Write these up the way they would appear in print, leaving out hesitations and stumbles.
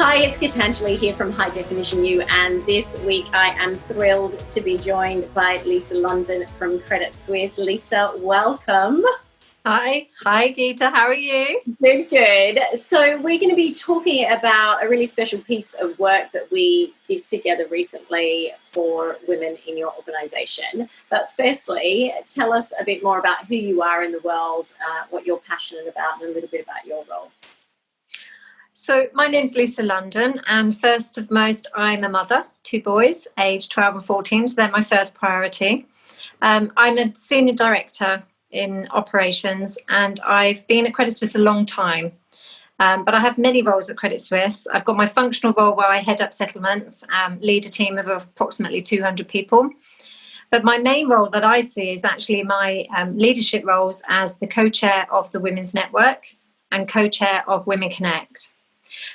Hi, it's Gitanjali here from High Definition U, and this week I am thrilled to be joined by Lisa London from Credit Suisse. Lisa, welcome. Hi Geeta, how are you? Good. So we're going to be talking about a really special piece of work that we did together recently for women in your organisation. But firstly, tell us a bit more about who you are in the world, what you're passionate about, and a little bit about your role. So my name's Lisa London, and first of most, I'm a mother, 2 boys, aged 12 and 14, so they're my first priority. I'm a senior director in operations, and I've been at Credit Suisse a long time. But I have many roles at Credit Suisse. I've got my functional role where I head up settlements, lead a team of approximately 200 people. But my main role that I see is actually my leadership roles as the co-chair of the Women's Network and co-chair of Women Connect.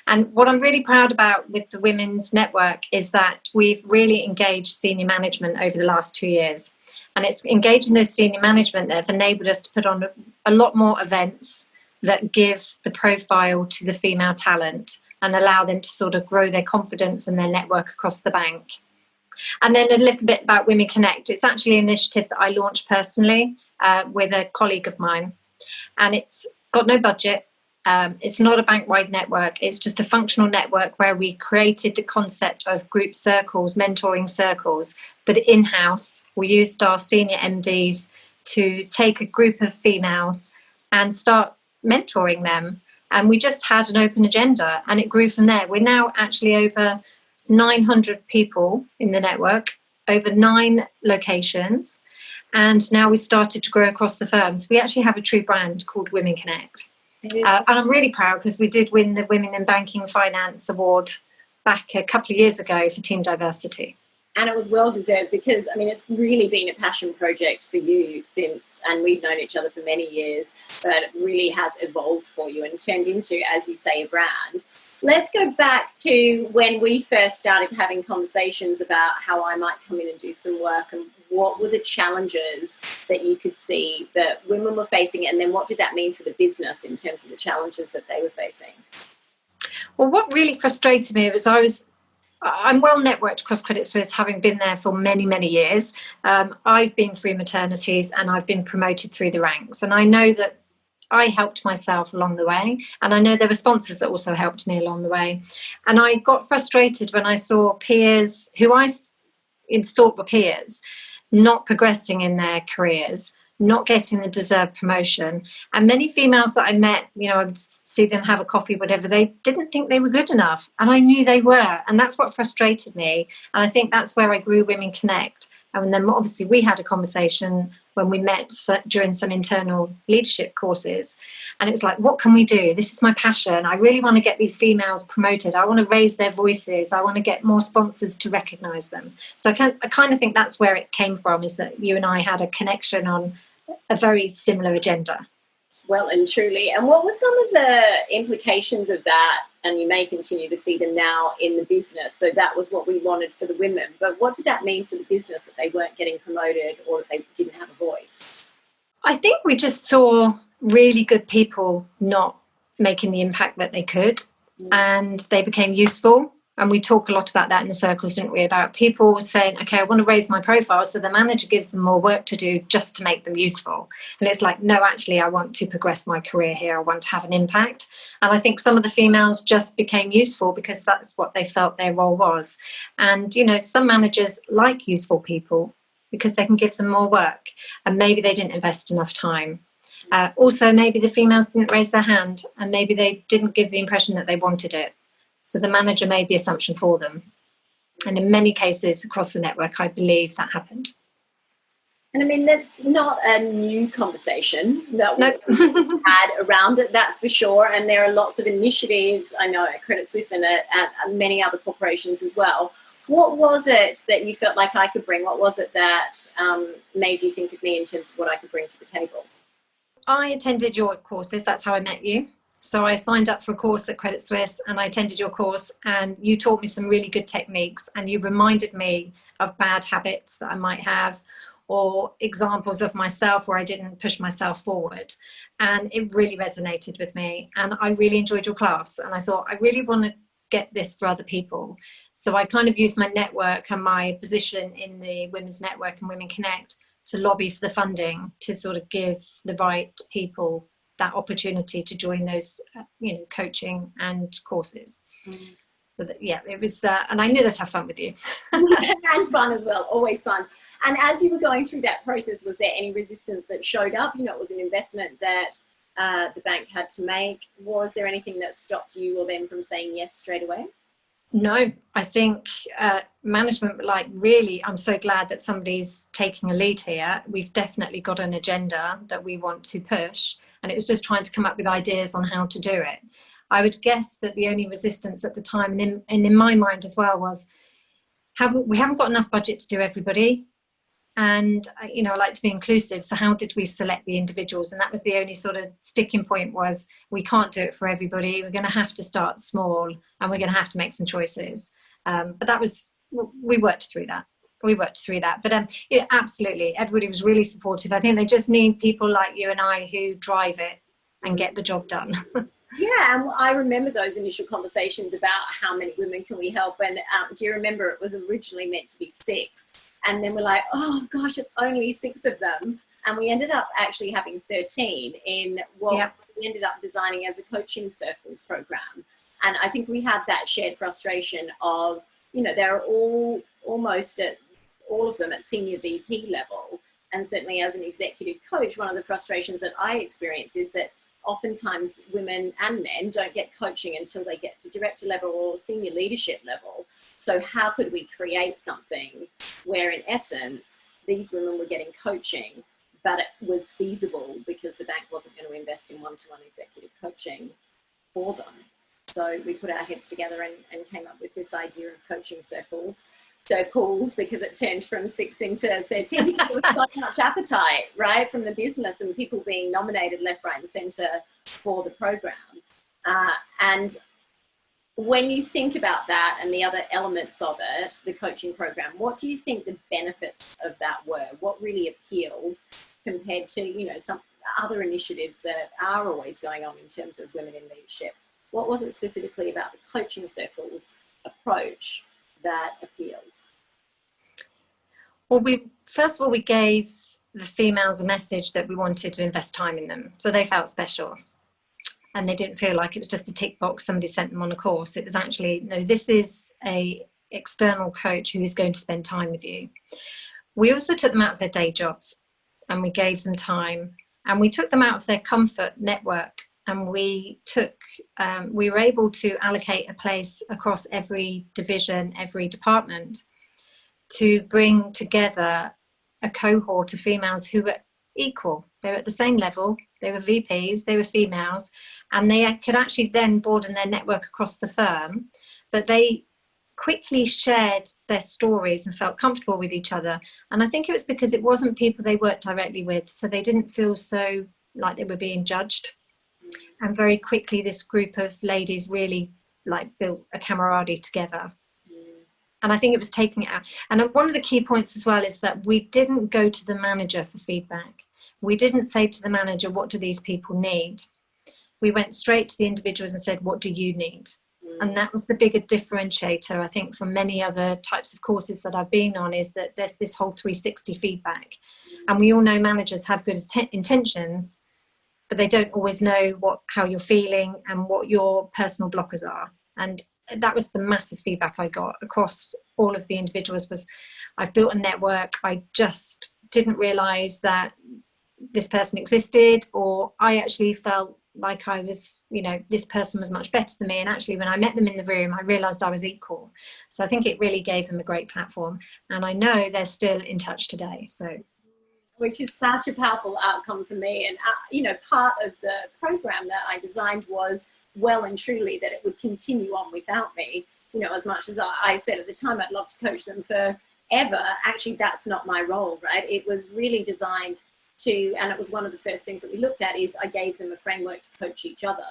And what I'm really proud about with the Women's Network is that we've really engaged senior management over the last 2 years. And it's engaging those senior management that have enabled us to put on a lot more events that give the profile to the female talent and allow them to sort of grow their confidence and their network across the bank. And then a little bit about Women Connect. It's actually an initiative that I launched personally with a colleague of mine. And it's got no budget. It's not a bank-wide network. It's just a functional network where we created the concept of group circles, mentoring circles, but in-house. We used our senior MDs to take a group of females and start mentoring them. And we just had an open agenda and it grew from there. We're now actually over 900 people in the network, over 9 locations. And now we've started to grow across the firms. We actually have a true brand called Women Connect. And I'm really proud because we did win the Women in Banking Finance Award back a couple of years ago for team diversity. And it was well deserved because, I mean, it's really been a passion project for you since, and we've known each other for many years, but it really has evolved for you and turned into, as you say, a brand. Let's go back to when we first started having conversations about how I might come in and do some work, and what were the challenges that you could see that women were facing, and then what did that mean for the business in terms of the challenges that they were facing? Well, what really frustrated me was I'm well networked across Credit Suisse, having been there for many, many years. I've been through maternities and I've been promoted through the ranks. And I know that I helped myself along the way. And I know there were sponsors that also helped me along the way. And I got frustrated when I saw peers who I thought were peers not progressing in their careers, not getting the deserved promotion. And many females that I met, I would see them have a coffee, whatever, they didn't think they were good enough. And I knew they were. And that's what frustrated me. And I think that's where I grew Women Connect. And then obviously we had a conversation when we met during some internal leadership courses. And it was like, what can we do? This is my passion. I really want to get these females promoted. I want to raise their voices. I want to get more sponsors to recognise them. So I kind of think that's where it came from, is that you and I had a connection on a very similar agenda. Well and truly. And what were some of the implications of that? And you may continue to see them now in the business. So that was what we wanted for the women. But what did that mean for the business, that they weren't getting promoted or that they didn't have a voice? I think we just saw really good people not making the impact that they could, and they became useful. And we talk a lot about that in the circles, didn't we? About people saying, okay, I want to raise my profile. So the manager gives them more work to do just to make them useful. And it's like, no, actually, I want to progress my career here. I want to have an impact. And I think some of the females just became useful because that's what they felt their role was. And, some managers like useful people because they can give them more work. And maybe they didn't invest enough time. Also, maybe the females didn't raise their hand and maybe they didn't give the impression that they wanted it. So the manager made the assumption for them. And in many cases across the network, I believe that happened. And I mean, that's not a new conversation that we've had around it, that's for sure. And there are lots of initiatives, I know, at Credit Suisse and at many other corporations as well. What was it that you felt like I could bring? What was it that made you think of me in terms of what I could bring to the table? I attended your courses. That's how I met you. So I signed up for a course at Credit Suisse and I attended your course, and you taught me some really good techniques, and you reminded me of bad habits that I might have, or examples of myself where I didn't push myself forward. And it really resonated with me, and I really enjoyed your class. And I thought, I really want to get this for other people. So I kind of used my network and my position in the Women's Network and Women Connect to lobby for the funding to sort of give the right people that opportunity to join those, coaching and courses. Mm. So that, yeah, it was, and I knew that I'd have fun with you. And fun as well, always fun. And as you were going through that process, was there any resistance that showed up? It was an investment that the bank had to make. Was there anything that stopped you or them from saying yes straight away? No, I think management, really, I'm so glad that somebody's taking a lead here. We've definitely got an agenda that we want to push, and it was just trying to come up with ideas on how to do it. I would guess that the only resistance at the time, and in my mind as well, was we haven't got enough budget to do everybody. And, I like to be inclusive. So how did we select the individuals? And that was the only sort of sticking point, was we can't do it for everybody. We're going to have to start small, and we're going to have to make some choices. But we worked through that. But absolutely, everybody was really supportive. I think they just need people like you and I who drive it and get the job done. Yeah, and I remember those initial conversations about how many women can we help. And do you remember it was originally meant to be 6? And then we're like, oh gosh, it's only 6 of them. And we ended up actually having 13 in what we ended up designing as a coaching circles program. And I think we had that shared frustration of, they're almost at all of them at senior VP level. And certainly as an executive coach, one of the frustrations that I experience is that oftentimes women and men don't get coaching until they get to director level or senior leadership level. So how could we create something where in essence these women were getting coaching, but it was feasible because the bank wasn't going to invest in one-to-one executive coaching for them. So we put our heads together and came up with this idea of coaching circles, because it turned from 6 into 13 because there was so much appetite, right, from the business and people being nominated left, right and centre for the program. And when you think about that and the other elements of it, the coaching program, what do you think the benefits of that were? What really appealed compared to, some other initiatives that are always going on in terms of women in leadership? What was it specifically about the coaching circles approach that appealed? Well, first of all, we gave the females a message that we wanted to invest time in them. So they felt special. And they didn't feel like it was just a tick box, somebody sent them on a course. It was actually, no, this is a external coach who is going to spend time with you. We also took them out of their day jobs and we gave them time, and we took them out of their comfort network, and we were able to allocate a place across every division, every department, to bring together a cohort of females who were equal. They were at the same level. They were VPs, they were females, and they could actually then broaden their network across the firm. But they quickly shared their stories and felt comfortable with each other. And I think it was because it wasn't people they worked directly with, so they didn't feel so like they were being judged. And very quickly, this group of ladies really built a camaraderie together. And I think it was taking it out. And one of the key points as well is that we didn't go to the manager for feedback. We didn't say to the manager, what do these people need? We went straight to the individuals and said, what do you need? And that was the bigger differentiator, I think, from many other types of courses that I've been on, is that there's this whole 360 feedback. And we all know managers have good intentions, but they don't always know how you're feeling and what your personal blockers are. And that was the massive feedback I got across all of the individuals, was I've built a network. I just didn't realize that this person existed, or I actually felt like I was, this person was much better than me. And actually, when I met them in the room, I realized I was equal. So I think it really gave them a great platform. And I know they're still in touch today. So, which is such a powerful outcome for me. And, part of the program that I designed was well and truly that it would continue on without me. As much as I said at the time, I'd love to coach them forever. Actually, that's not my role, right? It was really designed to, and it was one of the first things that we looked at, is I gave them a framework to coach each other,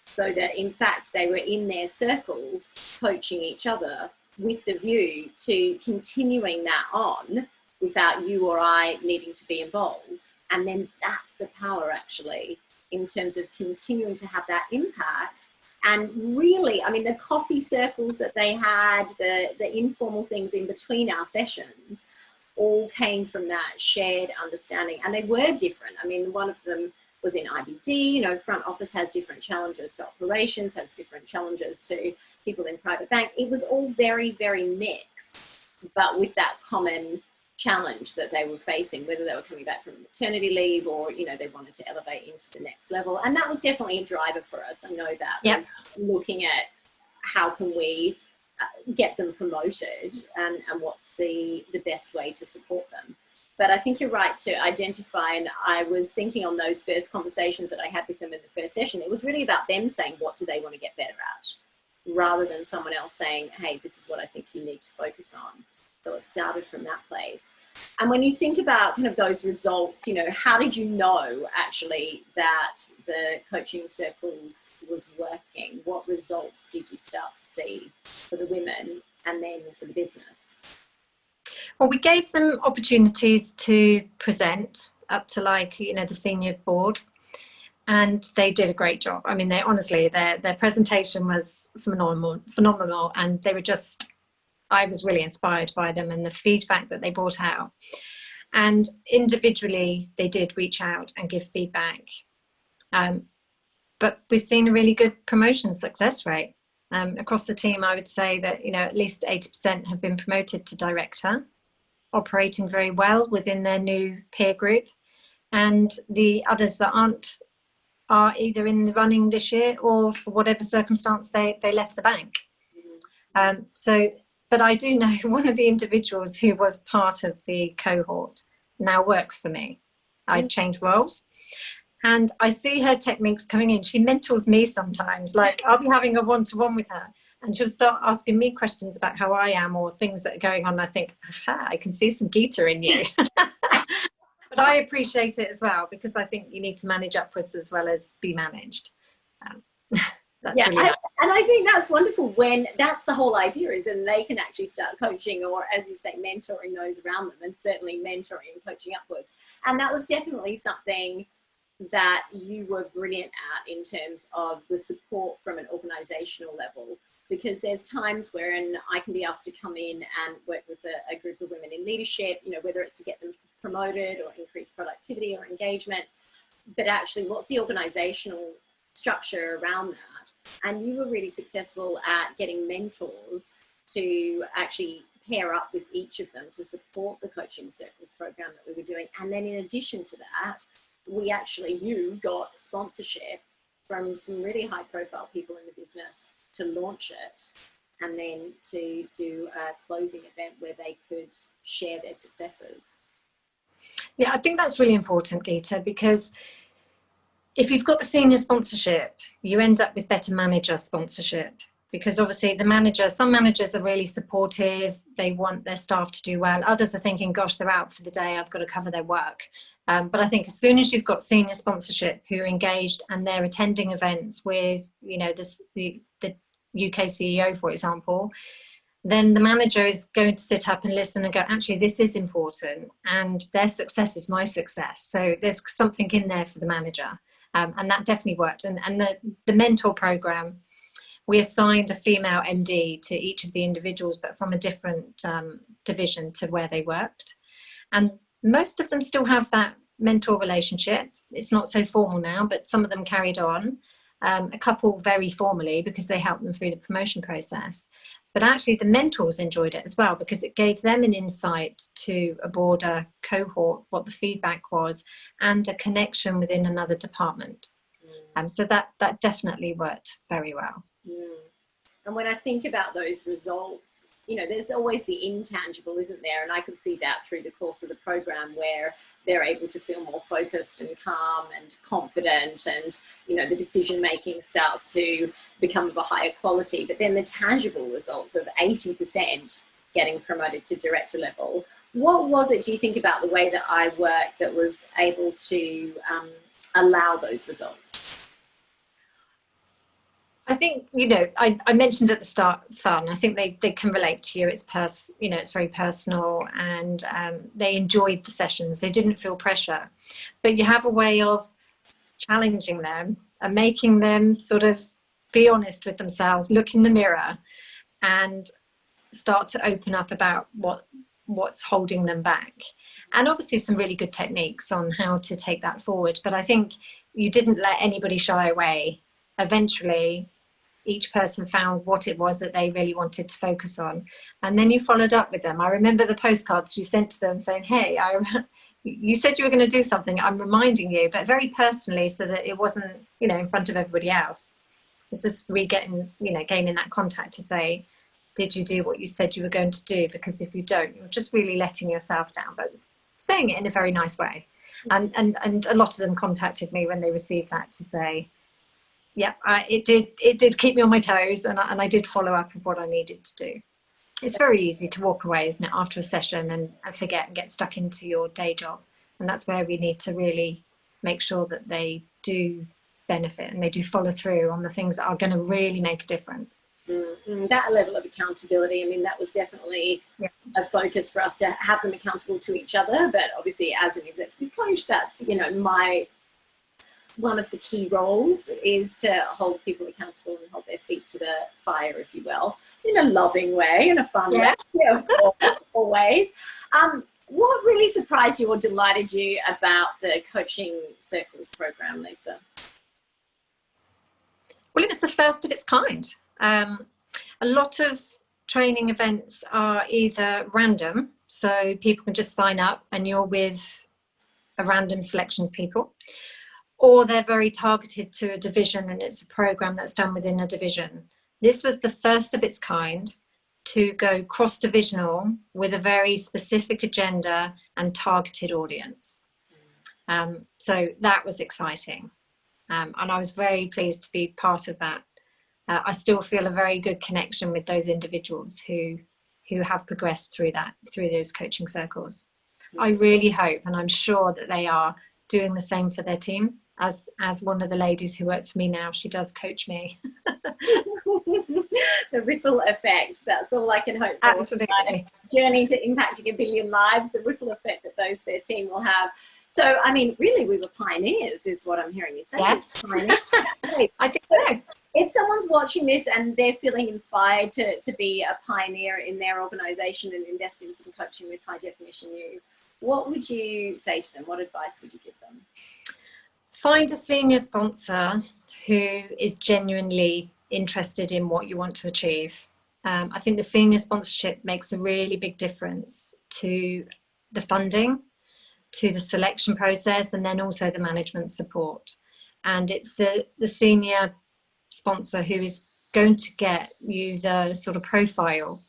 so that in fact they were in their circles coaching each other with the view to continuing that on without you or I needing to be involved. And then that's the power, actually, in terms of continuing to have that impact And really, I mean, the coffee circles that they had, the informal things in between our sessions, all came from that shared understanding. And they were different. I mean, one of them was in IBD, you know, front office has different challenges to operations, has different challenges to people in private bank. It was all very, very mixed, but with that common challenge that they were facing, whether they were coming back from maternity leave or, you know, they wanted to elevate into the next level. And that was definitely a driver for us. I know that was looking at how can we get them promoted and what's the best way to support them. But I think you're right to identify, and I was thinking on those first conversations that I had with them in the first session, it was really about them saying, what do they want to get better at, rather than someone else saying, hey, this is what I think you need to focus on. So it started from that place. And when you think about kind of those results, you know, how did you know actually that the coaching circles was working? What results did you start to see for the women and then for the business? Well, we gave them opportunities to present up to, like, you know, the senior board, and they did a great job. I mean, they honestly, their presentation was phenomenal, and they were just, I was really inspired by them and the feedback that they brought out. And individually, they did reach out and give feedback. But we've seen a really good promotion success rate. Across the team, I would say that, you know, at least 80% have been promoted to director, operating very well within their new peer group. And the others that aren't are either in the running this year or for whatever circumstance they left the bank. But I do know one of the individuals who was part of the cohort now works for me. I changed roles, and I see her techniques coming in. She mentors me sometimes. Like, I'll be having a one-to-one with her, and she'll start asking me questions about how I am or things that are going on. And I think, aha, I can see some Geeta in you. But I appreciate it as well, because I think you need to manage upwards as well as be managed. That's really nice. And I think that's wonderful when that's the whole idea, is then they can actually start coaching, or as you say, mentoring those around them, and certainly mentoring and coaching upwards. And that was definitely something that you were brilliant at in terms of the support from an organizational level, because there's times wherein I can be asked to come in and work with a group of women in leadership, you know, whether it's to get them promoted or increase productivity or engagement, but actually what's the organizational structure around that? And you were really successful at getting mentors to actually pair up with each of them to support the coaching circles program that we were doing. And then in addition to that, you got sponsorship from some really high profile people in the business to launch it, and then to do a closing event where they could share their successes. Yeah, I think that's really important, Geeta, because if you've got the senior sponsorship, you end up with better manager sponsorship, because obviously some managers are really supportive. They want their staff to do well. Others are thinking, gosh, they're out for the day, I've got to cover their work. But I think as soon as you've got senior sponsorship who are engaged and they're attending events with, you know, the UK CEO, for example, then the manager is going to sit up and listen and go, actually, this is important, and their success is my success. So there's something in there for the manager. And that definitely worked. And the mentor program, we assigned a female MD to each of the individuals, but from a different division to where they worked. And most of them still have that mentor relationship. It's not so formal now, but some of them carried on. A couple very formally, because they helped them through the promotion process. But actually the mentors enjoyed it as well, because it gave them an insight to a broader cohort, what the feedback was, and a connection within another department. So that definitely worked very well. And when I think about those results, you know, there's always the intangible, isn't there? And I could see that through the course of the program, where they're able to feel more focused and calm and confident, and, you know, the decision making starts to become of a higher quality. But then the tangible results of 80% getting promoted to director level, what was it, do you think, about the way that I worked that was able to allow those results? I think, you know, I mentioned at the start, fun. I think they can relate to you. It's very personal, and they enjoyed the sessions. They didn't feel pressure, but you have a way of challenging them and making them sort of be honest with themselves, look in the mirror, and start to open up about what's holding them back. And obviously some really good techniques on how to take that forward. But I think you didn't let anybody shy away. Eventually, each person found what it was that they really wanted to focus on. And then you followed up with them. I remember the postcards you sent to them saying, hey, you said you were going to do something. I'm reminding you, but very personally, so that it wasn't, in front of everybody else. It's just gaining that contact to say, did you do what you said you were going to do? Because if you don't, you're just really letting yourself down, but saying it in a very nice way. And a lot of them contacted me when they received that to say, yeah, it did keep me on my toes, and I did follow up with what I needed to do. It's very easy to walk away, isn't it, after a session and forget and get stuck into your day job. And that's where we need to really make sure that they do benefit and they do follow through on the things that are going to really make a difference. That level of accountability, I mean, that was definitely a focus for us, to have them accountable to each other. But obviously, as an executive coach, that's, one of the key roles is to hold people accountable and hold their feet to the fire, if you will, in a loving way, in a fun way, of course, always. What really surprised you or delighted you about the Coaching Circles program, Lisa? Well, it was the first of its kind. A lot of training events are either random, so people can just sign up and you're with a random selection of people, or they're very targeted to a division and it's a program that's done within a division. This was the first of its kind to go cross-divisional with a very specific agenda and targeted audience. So that was exciting. And I was very pleased to be part of that. I still feel a very good connection with those individuals who have progressed through those coaching circles. I really hope, and I'm sure that they are doing the same for their team. As one of the ladies who works for me now, she does coach me. The ripple effect, that's all I can hope for. Absolutely. Journey to impacting 1 billion lives, the ripple effect that those 13 will have. So, I mean, really, we were pioneers, is what I'm hearing you say. Yes. I think so. If someone's watching this and they're feeling inspired to be a pioneer in their organisation and invest in some coaching with High Definition You, what would you say to them? What advice would you give them? Find a senior sponsor who is genuinely interested in what you want to achieve. I think the senior sponsorship makes a really big difference to the funding, to the selection process, and then also the management support. And it's the senior sponsor who is going to get you the sort of profile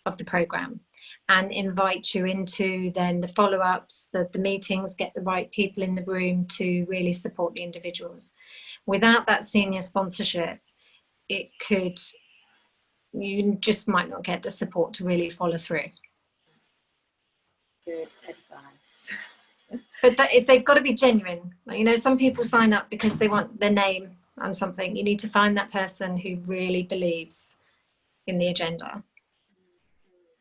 of the program and invite you into then the follow-ups, the meetings, get the right people in the room to really support the individuals. Without that senior sponsorship, you just might not get the support to really follow through. Good advice. But they've got to be genuine. Some people sign up because they want their name on something. You need to find that person who really believes in the agenda.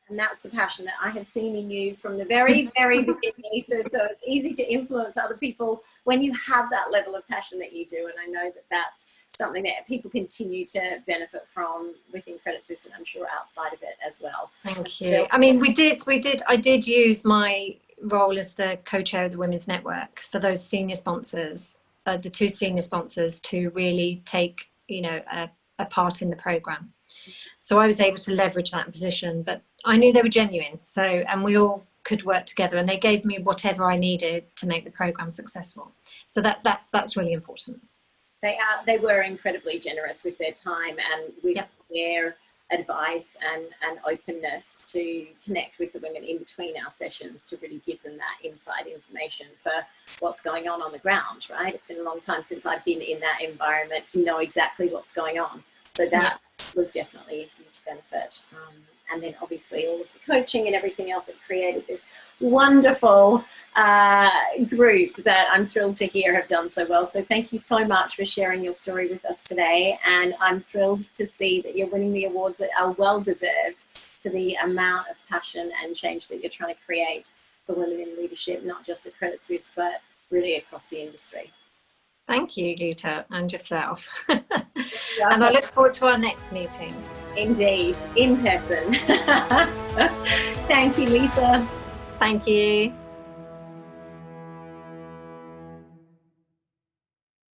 And that's the passion that I have seen in you from the very, very beginning, Lisa. So it's easy to influence other people when you have that level of passion that you do. And I know that that's something that people continue to benefit from within Credit Suisse, and I'm sure outside of it as well. Thank you. I mean, I did use my role as the co-chair of the Women's Network for those senior sponsors, the 2 senior sponsors, to really take, a part in the program. So I was able to leverage that position, but I knew they were genuine. So, and we all could work together, and they gave me whatever I needed to make the program successful. So that's really important. They were incredibly generous with their time and with their advice and openness to connect with the women in between our sessions, to really give them that inside information for what's going on the ground, right? It's been a long time since I've been in that environment to know exactly what's going on. So that was definitely a huge benefit. And then obviously all of the coaching and everything else that created this wonderful group that I'm thrilled to hear have done so well. So thank you so much for sharing your story with us today. And I'm thrilled to see that you're winning the awards that are well deserved for the amount of passion and change that you're trying to create for women in leadership, not just at Credit Suisse, but really across the industry. Thank you, Gita, and yourself. And I look forward to our next meeting. Indeed, in person. Thank you, Lisa. Thank you.